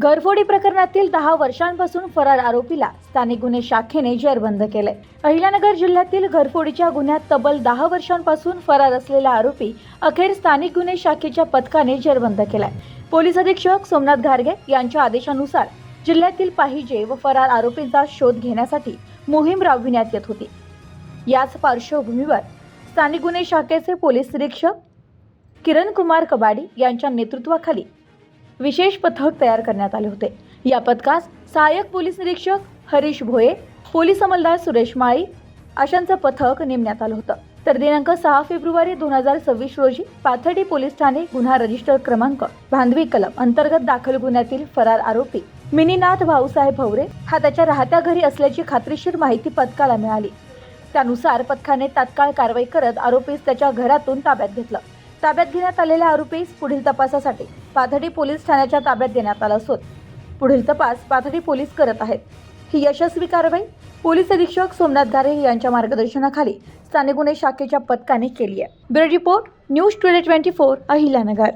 घरफोडी प्रकरणातील 10 वर्षांपासून फरार आरोपीला स्थानिक गुन्हे शाखेने जेरबंद केले। अहिल्यानगर जिल्ह्यातील घरफोडीच्या गुन्ह्यात तब्बल 10 वर्षांपासून फरार असलेला आरोपी अखेर स्थानिक गुन्हे शाखेच्या पथकाने जेरबंद केलाय। पोलीस अधीक्षक सोमनाथ घारगे यांच्या आदेशानुसार जिल्ह्यातील पाहिजे व फरार आरोपींचा शोध घेण्यासाठी मोहीम राबविण्यात येत होती। याच पार्श्वभूमीवर स्थानिक गुन्हे शाखेचे पोलीस निरीक्षक किरण कुमार कबाडी यांच्या नेतृत्वाखाली विशेष पथक तयार करण्यात आले होते। या पथकास सहाय्यक पोलीस निरीक्षक हरीश भोये, पोलीस अंमलदार सुरेश माळी अशांचं पथक नेमण्यात आलं होतं। तर दिनांक 6 फेब्रुवारी 2026 रोजी पाथर्डी पोलीस ठाणे गुन्हा रजिस्टर क्रमांक भांडवी कलम अंतर्गत दाखल गुन्ह्यातील फरार आरोपी मिनीनाथ भाऊसाहेब भवरे हा त्याच्या राहत्या घरी असल्याची खात्रीशीर माहिती पथकाला मिळाली। त्यानुसार पथकाने तात्काळ कारवाई करत आरोपीस त्याच्या घरातून ताब्यात घेतलं। ताब्यात घेण्यात आलेल्या आरोपीस पुढील तपासासाठी पाथर्डी पोलीस ठाण्याच्या ताब्यात देण्यात आला असून पुढील तपास पाथर्डी पोलीस करत आहेत। ही यशस्वी कारवाई पोलीस अधीक्षक सोमनाथ घारगे यांच्या मार्गदर्शनाखाली स्थानिक गुन्हे शाखेच्या पथकाने केली आहे। Bureau report news 24 Ahilyanagar.